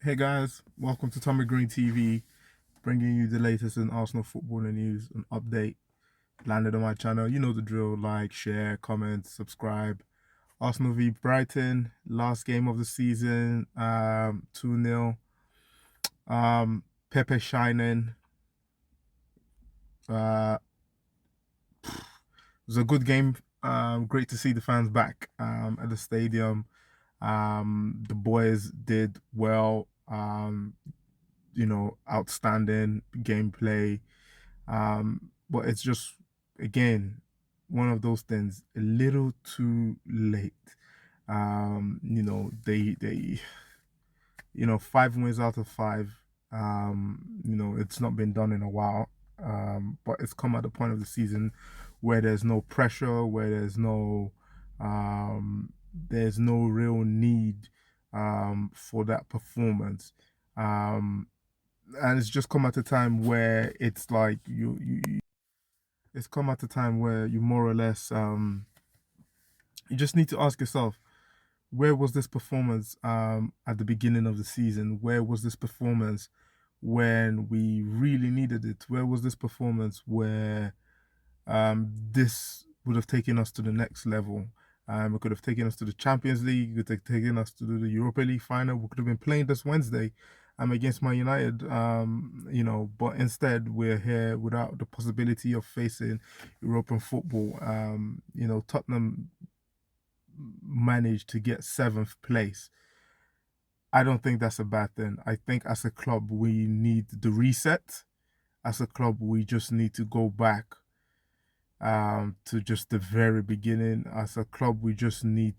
Hey guys, welcome to Tommy Green TV, bringing you the latest in Arsenal football and news and update. Landed on my channel, you know the drill. Like, share, comment, subscribe. Arsenal v Brighton, last game of the season, 2-0. Pepe shining. Uh, it was a good game. Great to see the fans back at the stadium. The boys did well. Outstanding gameplay. But it's just, again, one of those things, a little too late. They 5 wins out of 5. It's not been done in a while. But it's come at the point of the season where there's no pressure, where there's no real need for that performance. And it's just come at a time where it's like it's come at a time where you more or less you just need to ask yourself, where was this performance at the beginning of the season? Where was this performance when we really needed it? Where was this performance where this would have taken us to the next level? It could have taken us to the Champions League. It could have taken us to the Europa League final. We could have been playing this Wednesday against Man United. But instead we're here without the possibility of facing European football. Tottenham managed to get 7th place. I don't think that's a bad thing. I think as a club we need the reset. As a club we just need to go back to just the very beginning. As a club we just need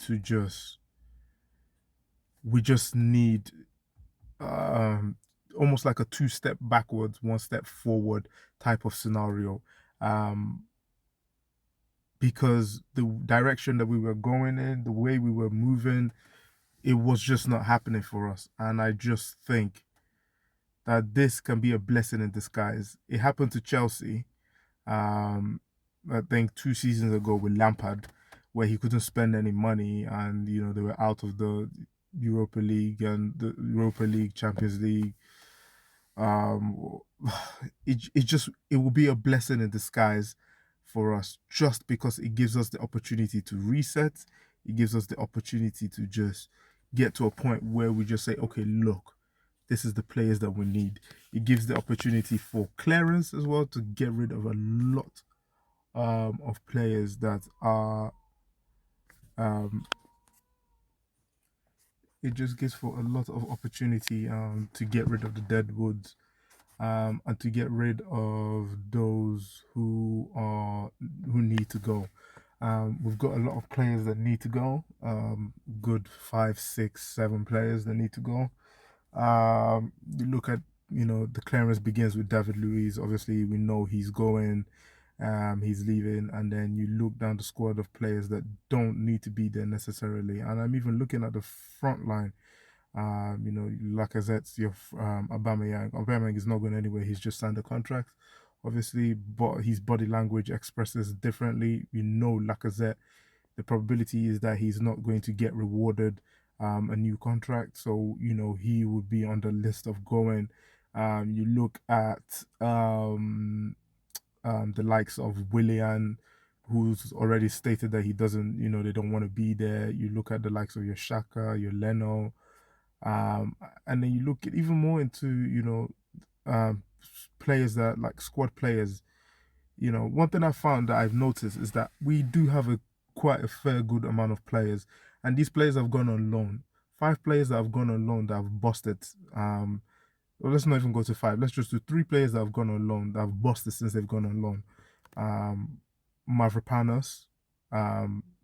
almost like a 2-step backwards, 1 step forward type of scenario. Because the direction that we were going in, the way we were moving, it was just not happening for us. And I just think that this can be a blessing in disguise. It happened to Chelsea, I think 2 seasons ago with Lampard, where he couldn't spend any money, and they were out of the Europa League and the Europa League, Champions League. It will be a blessing in disguise for us, just because it gives us the opportunity to reset. It gives us the opportunity to just get to a point where we just say, okay, look, this is the players that we need. It gives the opportunity for clearance as well, to get rid of a lot of players that are it just gives for a lot of opportunity to get rid of the dead woods, and to get rid of those who need to go. We've got a lot of players that need to go. Good 5, 6, 7 players that need to go. You look at, the clearance begins with David Luiz. Obviously, we know he's going, he's leaving, and then you look down the squad of players that don't need to be there necessarily. And I'm even looking at the front line. Lacazette's your Aubameyang. Aubameyang is not going anywhere. He's just signed a contract, obviously, but his body language expresses differently. Lacazette, the probability is that he's not going to get rewarded a new contract, so he would be on the list of going. You look at the likes of Willian, who's already stated that he doesn't, they don't want to be there. You look at the likes of your Shaka, your Leno, and then you look at even more into, players that like squad players. One thing I found that I've noticed is that we do have quite a fair good amount of players, and these players have gone on loan. 5 players that have gone on loan that have busted. Well, let's not even go to 5. Let's just do 3 players that have gone on loan that have busted since they've gone on loan. Mavropanos,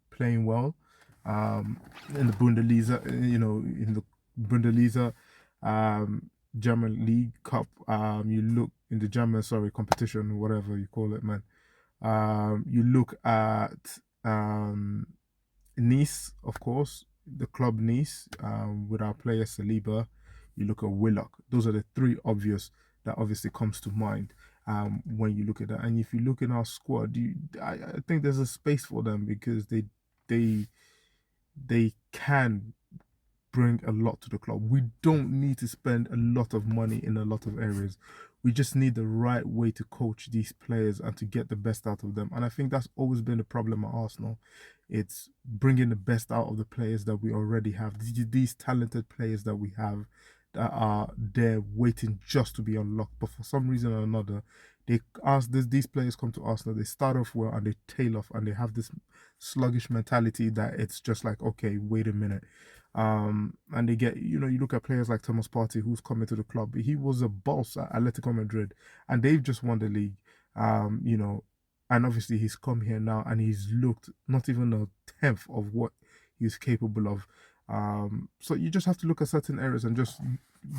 playing well, in the Bundesliga, in the Bundesliga, German League Cup. You look in the German, competition, whatever you call it, man. You look at Nice, of course, the club Nice, with our player Saliba. You look at Willock. Those are the 3 obvious that obviously comes to mind when you look at that. And if you look in our squad, I think there's a space for them, because they can bring a lot to the club. We don't need to spend a lot of money in a lot of areas. We just need the right way to coach these players and to get the best out of them. And I think that's always been the problem at Arsenal. It's bringing the best out of the players that we already have. These talented players that we have that are there waiting just to be unlocked. But for some reason or another, these players come to Arsenal, they start off well and they tail off, and they have this sluggish mentality that it's just like, okay, wait a minute. And they get, you look at players like Thomas Partey, who's coming to the club. He was a boss at Atletico Madrid, and they've just won the league. And obviously he's come here now, and he's looked not even a tenth of what he's capable of. So you just have to look at certain areas and just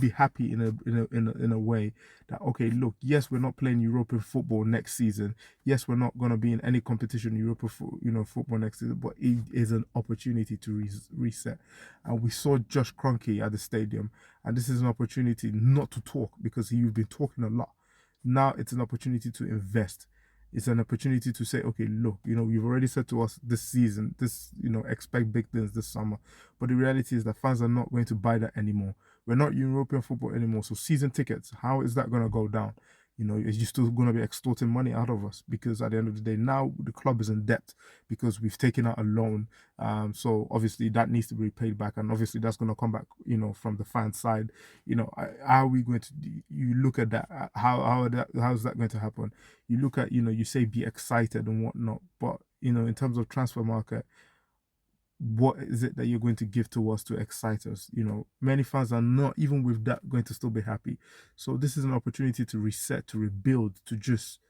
be happy in a way that, okay, look, yes, we're not playing European football next season. Yes, we're not going to be in any competition in European football next season, but it is an opportunity to reset. And we saw Josh Kroenke at the stadium, and this is an opportunity not to talk, because you've been talking a lot. Now it's an opportunity to invest. It's an opportunity to say, okay, look, you've already said to us this season, expect big things this summer. But the reality is that fans are not going to buy that anymore. We're not European football anymore. So season tickets, how is that going to go down? Is you still going to be extorting money out of us? Because at the end of the day, now the club is in debt because we've taken out a loan. So obviously that needs to be paid back. And obviously that's going to come back, from the fan side. How are we going to, you look at that, how is that going to happen? You look at, you say be excited and whatnot, but, in terms of transfer market, what is it that you're going to give to us to excite us? Many fans are not, even with that, going to still be happy. So this is an opportunity to reset, to rebuild, to just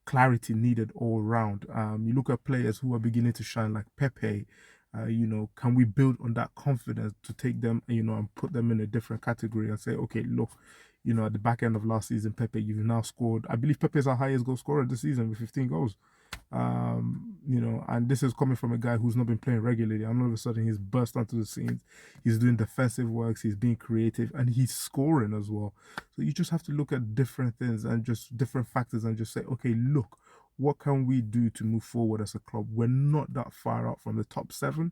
clarity needed all around. You look at players who are beginning to shine, like Pepe. Can we build on that confidence to take them, and put them in a different category and say, okay, look, at the back end of last season, Pepe, you've now scored. I believe Pepe is our highest goal scorer this season with 15 goals. And this is coming from a guy who's not been playing regularly, and all of a sudden he's burst onto the scenes. He's doing defensive works, he's being creative, and he's scoring as well. So you just have to look at different things and just different factors and just say, okay, look, what can we do to move forward as a club? We're not that far out from the top 7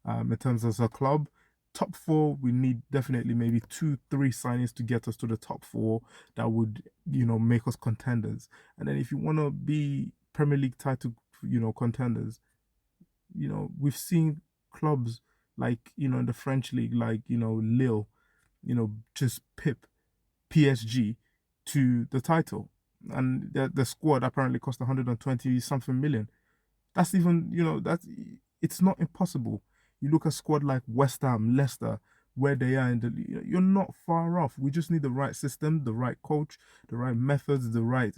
in terms of as a club. Top 4, we need definitely maybe 2-3 signings to get us to the top 4 that would, make us contenders. And then if you want to be Premier League title, contenders, we've seen clubs like, in the French league, like, Lille, just pip PSG to the title. And the squad apparently cost 120 something million. That's even, it's not impossible. You look at a squad like West Ham, Leicester, where they are you're not far off. We just need the right system, the right coach, the right methods, the right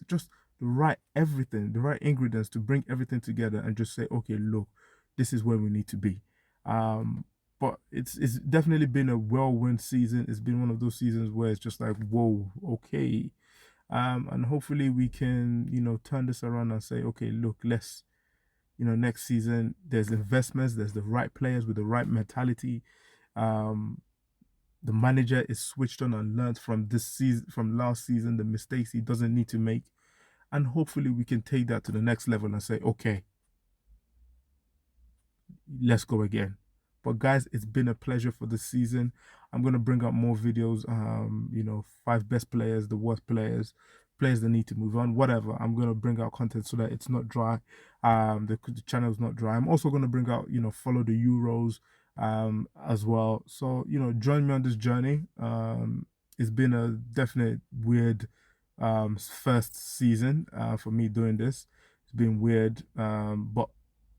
everything, the right ingredients to bring everything together and just say, okay, look, this is where we need to be. But it's definitely been a whirlwind season. It's been one of those seasons where it's just like, whoa, okay. And hopefully we can, turn this around and say, okay, look, let's, next season, there's investments, there's the right players with the right mentality. The manager is switched on and learned from this season, from last season, the mistakes he doesn't need to make. And hopefully we can take that to the next level and say, okay, let's go again. But guys, it's been a pleasure for this season. I'm going to bring up more videos, 5 best players, the worst players, players that need to move on, whatever. I'm going to bring out content so that it's not dry. The channel is not dry. I'm also going to bring out, follow the Euros as well. So, join me on this journey. It's been a definite weird first season for me doing this. It's been weird, but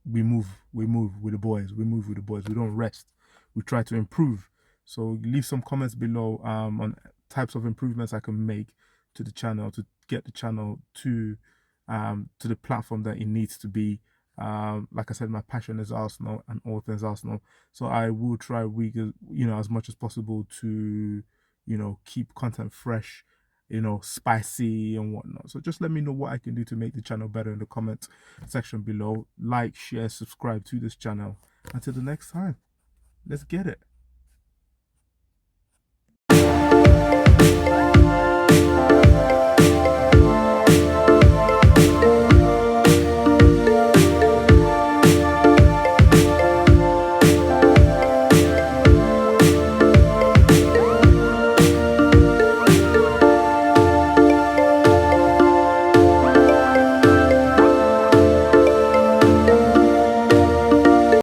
we move with the boys. We move with the boys. We don't rest. We try to improve. So leave some comments below on types of improvements I can make to the channel to get the channel to the platform that it needs to be. Like I said, my passion is Arsenal and all things Arsenal. So I will try as much as possible to keep content fresh, spicy and whatnot. So just let me know what I can do to make the channel better in the comment section below. Like, share, subscribe to this channel. Until the next time, let's get it.